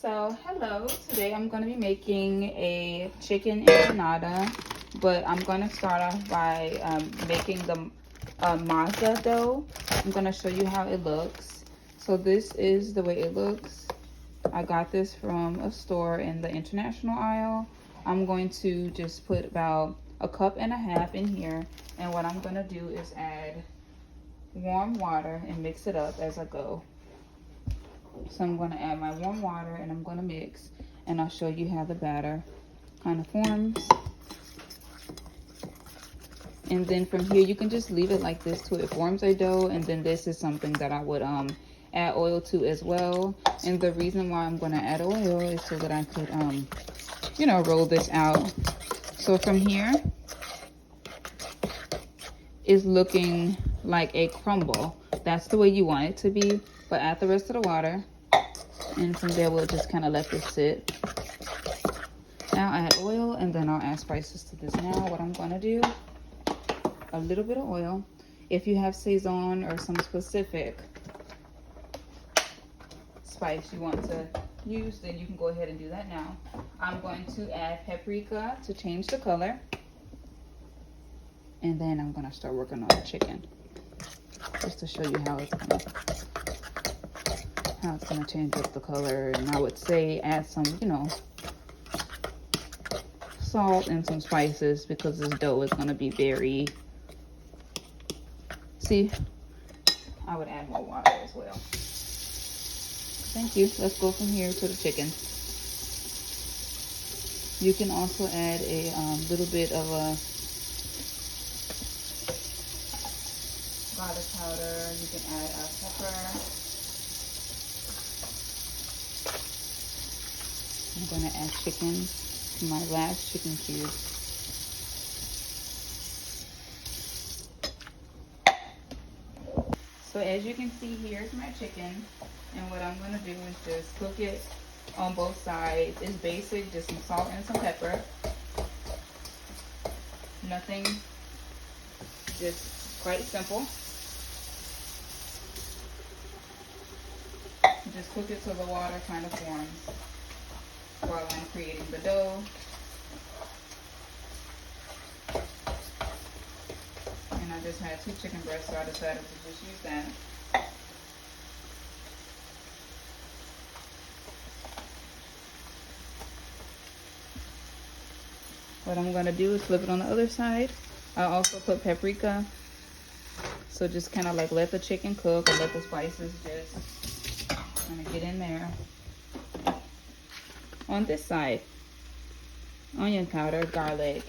So, hello. Today I'm going to be making a chicken empanada, but I'm going to start off by making the masa dough. I'm going to show you how it looks. So this is the way it looks. I got this from a store in the international aisle. I'm going to just put about 1.5 cups in here, and what I'm going to do is add warm water and mix it up as I go. So I'm going to add my warm water and I'm going to mix, and I'll show you how the batter kind of forms. And then from here you can just leave it like this till it forms a dough, and then this is something that I would add oil to as well. And the reason why I'm going to add oil is so that I could roll this out. So from here is looking like a crumble. That's the way you want it to be, but add the rest of the water, and from there we'll just kind of let this sit. Now add oil, and then I'll add spices to this. Now what I'm going to do, a little bit of oil. If you have Saison or some specific spice you want to use, then you can go ahead and do that now. I'm going to add paprika to change the color, and then I'm going to start working on the chicken, just to show you how it's gonna change up the color. And I would say add some, salt and some spices, because this dough is gonna be very, I would add more water as well. Thank you. Let's go from here to the chicken. You can also add a little bit of a garlic powder. You can add a pepper. I'm going to add chicken to my last chicken cube. So as you can see, here's my chicken, and what I'm going to do is just cook it on both sides. It's basic, just some salt and some pepper. Nothing, just quite simple. Just cook it till the water kind of forms while I'm creating the dough. And I just had 2 chicken breasts, so I decided to just use that. What I'm going to do is flip it on the other side. I also put paprika, so just kind of like let the chicken cook and let the spices just kind of get in there. On this side, onion powder, garlic,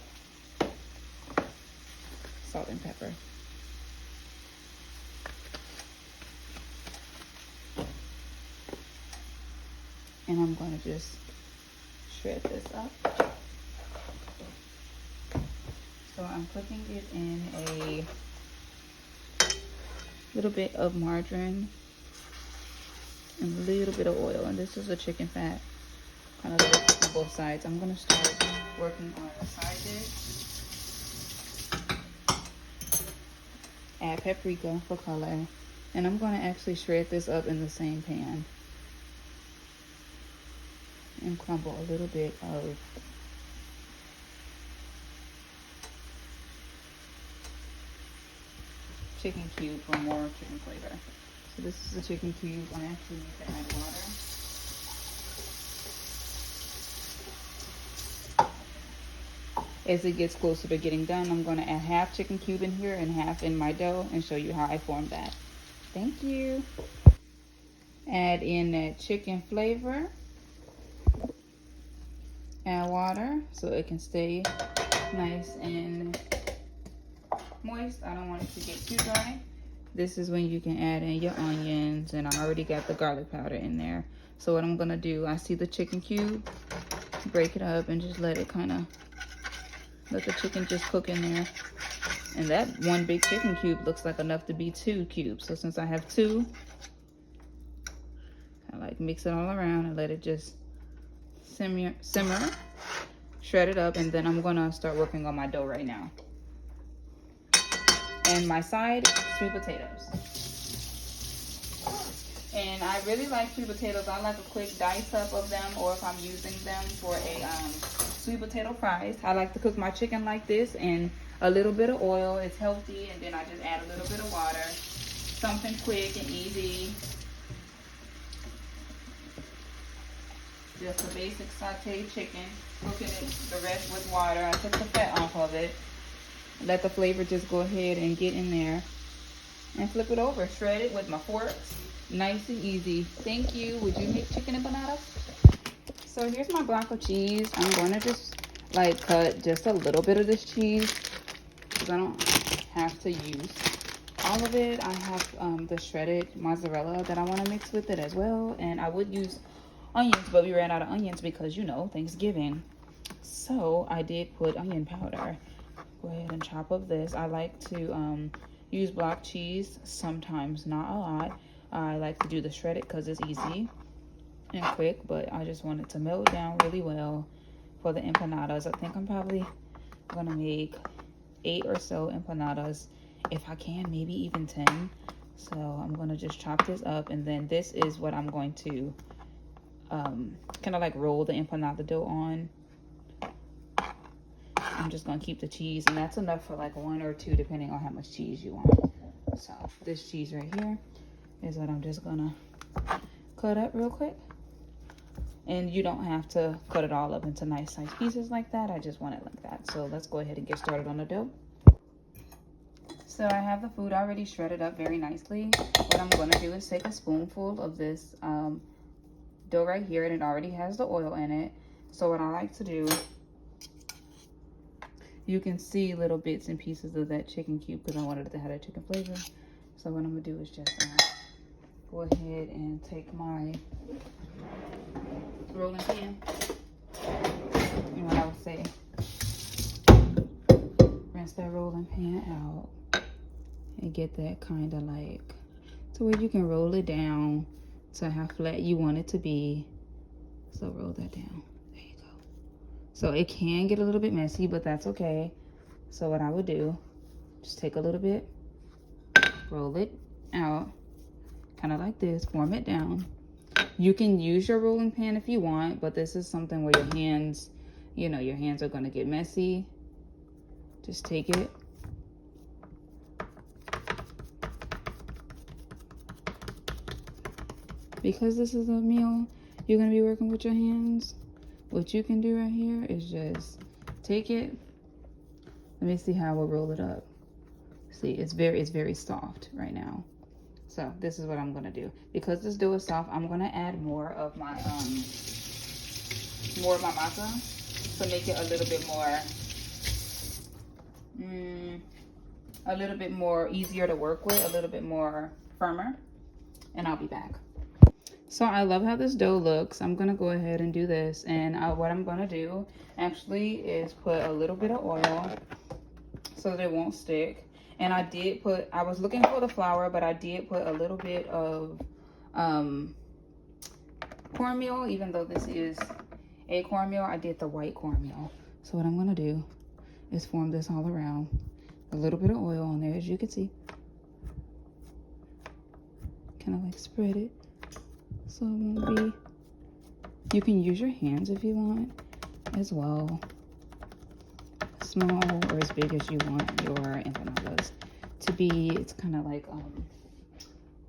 salt and pepper. And I'm going to just shred this up. So I'm cooking it in a little bit of margarine and a little bit of oil. And this is a chicken fat. Kind of like on both sides. I'm going to start working on the side dish. Add paprika for color. And I'm going to actually shred this up in the same pan. And crumble a little bit of chicken cube for more chicken flavor. So this is the chicken cube. I actually need to add water. As it gets closer to getting done, I'm going to add half chicken cube in here and half in my dough and show you how I form that. Thank you. Add in that chicken flavor. Add water so it can stay nice and moist. I don't want it to get too dry. This is when you can add in your onions, and I already got the garlic powder in there. So what I'm going to do, I see the chicken cube, break it up and just let the chicken just cook in there. And that one big chicken cube looks like enough to be 2 cubes. So since I have 2, I like mix it all around and let it just simmer, shred it up, and then I'm gonna start working on my dough right now. And my side, sweet potatoes. And I really like sweet potatoes. I like a quick dice up of them, or if I'm using them for a sweet potato fries. I like to cook my chicken like this in a little bit of oil. It's healthy, and then I just add a little bit of water. Something quick and easy. Just a basic sauteed chicken. Cooking it the rest with water. I took the fat off of it. Let the flavor just go ahead and get in there. And flip it over. Shred it with my forks. Nice and easy. Thank you. Would you make chicken empanadas? So here's my block of cheese. I'm going to just like cut just a little bit of this cheese because I don't have to use all of it. I have the shredded mozzarella that I want to mix with it as well. And I would use onions, but we ran out of onions because, you know, Thanksgiving. So I did put onion powder. Go ahead and chop up this. I like to use block cheese, sometimes not a lot. I like to do the shredded because it's easy and quick, but I just want it to melt down really well for the empanadas. I think I'm probably gonna make 8 or so empanadas, if I can, maybe even 10. So I'm gonna just chop this up, and then this is what I'm going to kind of like roll the empanada dough on. I'm just gonna keep the cheese, and that's enough for like 1 or 2 depending on how much cheese you want. So this cheese right here is what I'm just gonna cut up real quick. And you don't have to cut it all up into nice size pieces like that. I just want it like that. So let's go ahead and get started on the dough. So I have the food already shredded up very nicely. What I'm gonna do is take a spoonful of this dough right here, and it already has the oil in it. So what I like to do, you can see little bits and pieces of that chicken cube because I wanted it to have that chicken flavor. So what I'm gonna do is just go ahead and take my rolling pin. And what I would say, rinse that rolling pan out and get that kind of like to where you can roll it down to how flat you want it to be. So roll that down. There you go. So it can get a little bit messy, but that's okay. So what I would do, just take a little bit, roll it out, kind of like this, form it down. You can use your rolling pin if you want, but this is something where your hands, you know, your hands are going to get messy. Just take it. Because this is a meal, you're going to be working with your hands. What you can do right here is just take it. Let me see how I will roll it up. See, it's very soft right now. So this is what I'm gonna do. Because this dough is soft, I'm gonna add more of my masa to make it a little bit more easier to work with, a little bit more firmer. And I'll be back. So I love how this dough looks. I'm gonna go ahead and do this, and what I'm gonna do actually is put a little bit of oil so that it won't stick. And I was looking for the flour, but I did put a little bit of cornmeal. Even though this is a cornmeal, I did the white cornmeal. So what I'm gonna do is form this all around. A little bit of oil on there, as you can see. Kind of like spread it so it won't be. You can use your hands if you want as well. Small or as big as you want your empanadas to be. It's kind of like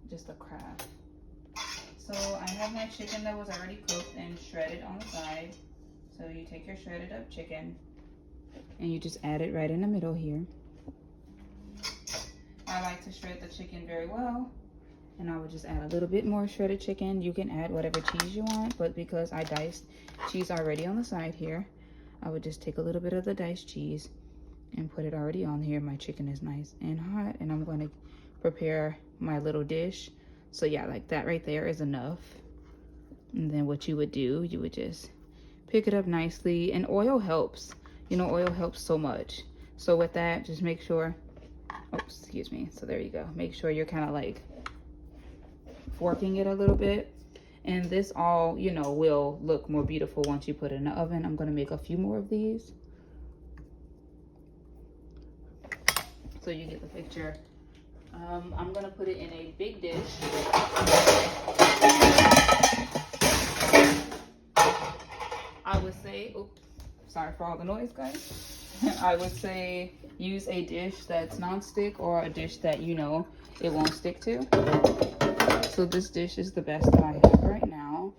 just a craft. So I have my chicken that was already cooked and shredded on the side. So you take your shredded up chicken and you just add it right in the middle here. I like to shred the chicken very well, and I would just add a little bit more shredded chicken. You can add whatever cheese you want, but because I diced cheese already on the side here, I would just take a little bit of the diced cheese and put it already on here. My chicken is nice and hot, and I'm going to prepare my little dish. So yeah, like that right there is enough. And then what you would do, you would just pick it up nicely, and oil helps. You know, oil helps so much. So with that, just make sure, oh, excuse me. So there you go. Make sure you're kind of like forking it a little bit. And this all, you know, will look more beautiful once you put it in the oven. I'm going to make a few more of these, so you get the picture I'm gonna put it in a big dish. I would say, oops, sorry for all the noise, guys. I would say use a dish that's non-stick or a dish that you know it won't stick to. So this dish is the best that I have right now.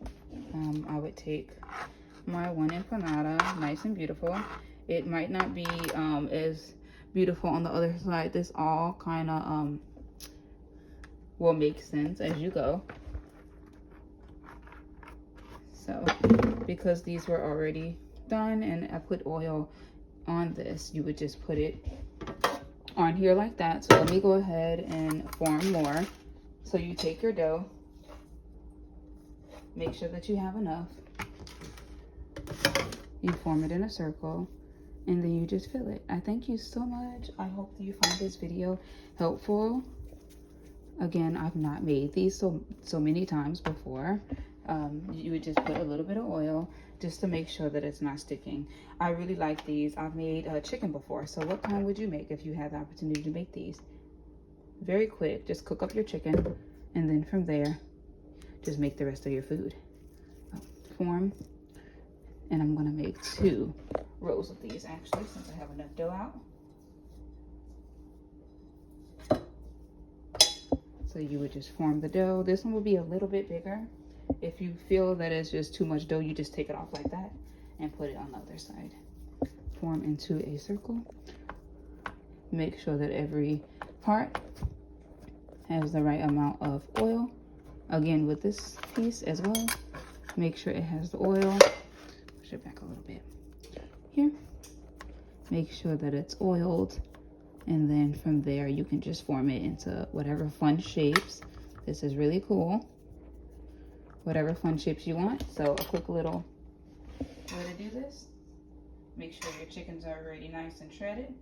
I would take my one empanada, nice and beautiful. It might not be as beautiful on the other side. This all kind of will make sense as you go. So because these were already done and I put oil on this, you would just put it on here like that. So let me go ahead and form more. So you take your dough, make sure that you have enough. You form it in a circle and then you just fill it. I thank you so much. I hope that you find this video helpful. Again, I've not made these so many times before. You would just put a little bit of oil just to make sure that it's not sticking. I really like these. I've made chicken before. So what kind would you make if you had the opportunity to make these? Very quick. Just cook up your chicken and then from there, just make the rest of your food. Form. And I'm gonna make 2 rows of these actually, since I have enough dough out. So you would just form the dough. This one will be a little bit bigger. If you feel that it's just too much dough, you just take it off like that and put it on the other side. Form into a circle. Make sure that every part has the right amount of oil. Again, with this piece as well, make sure it has the oil. Push it back a little bit. Here. Make sure that it's oiled. And then from there, you can just form it into whatever fun shapes. This is really cool. Whatever fun shapes you want. So a quick little way to do this. Make sure your chickens are already nice and shredded.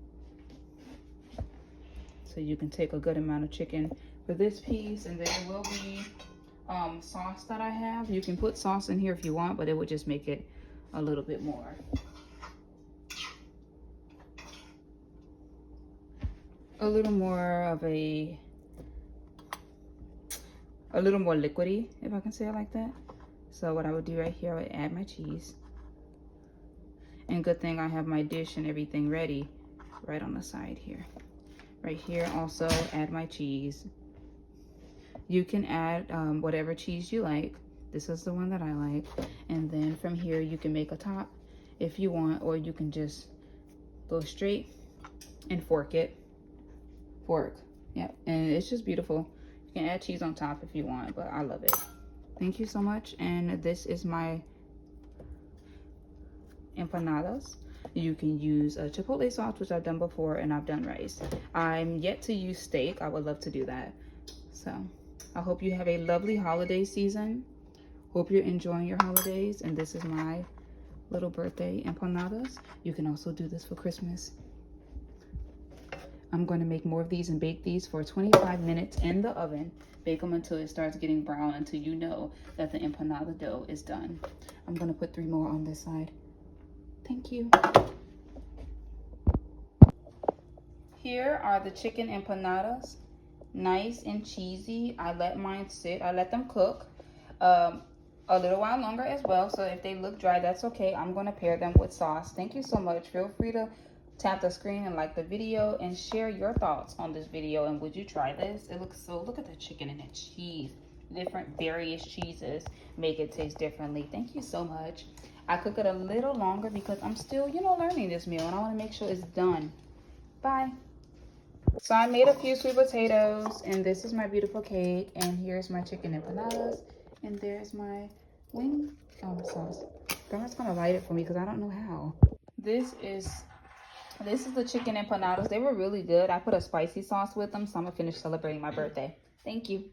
So you can take a good amount of chicken for this piece. And there will be sauce that I have. You can put sauce in here if you want, but it would just make it a little bit more. A little more of a little more liquidy, if I can say it like that. So what I would do right here, I would add my cheese. And good thing I have my dish and everything ready right on the side here. Right here also add my cheese. You can add whatever cheese you like. This is the one that I like. And then from here you can make a top if you want, or you can just go straight and fork it. Fork, yeah, and it's just beautiful. You can add cheese on top if you want, but I love it. Thank you so much. And this is my empanadas. You can use a chipotle sauce, which I've done before, and I've done rice. I'm yet to use steak. I would love to do that. So I hope you have a lovely holiday season. Hope you're enjoying your holidays. And this is my little birthday empanadas. You can also do this for Christmas. I'm going to make more of these and bake these for 25 minutes in the oven. Bake them until it starts getting brown, until you know that the empanada dough is done. I'm going to put 3 more on this side. Thank you. Here are the chicken empanadas. Nice and cheesy. I let mine sit. I let them cook a little while longer as well. So if they look dry, that's okay. I'm going to pair them with sauce. Thank you so much. Feel free to tap the screen and like the video and share your thoughts on this video. And would you try this? It looks so, look at the chicken and the cheese. Different various cheeses make it taste differently. Thank you so much. I cook it a little longer because I'm still, you know, learning this meal and I want to make sure it's done. Bye. So I made a few sweet potatoes and this is my beautiful cake. And here's my chicken empanadas. And there's my wing sauce. Grandma's gonna light it for me because I don't know how. This is the chicken empanadas. They were really good. I put a spicy sauce with them, so I'm gonna finish celebrating my birthday. Thank you.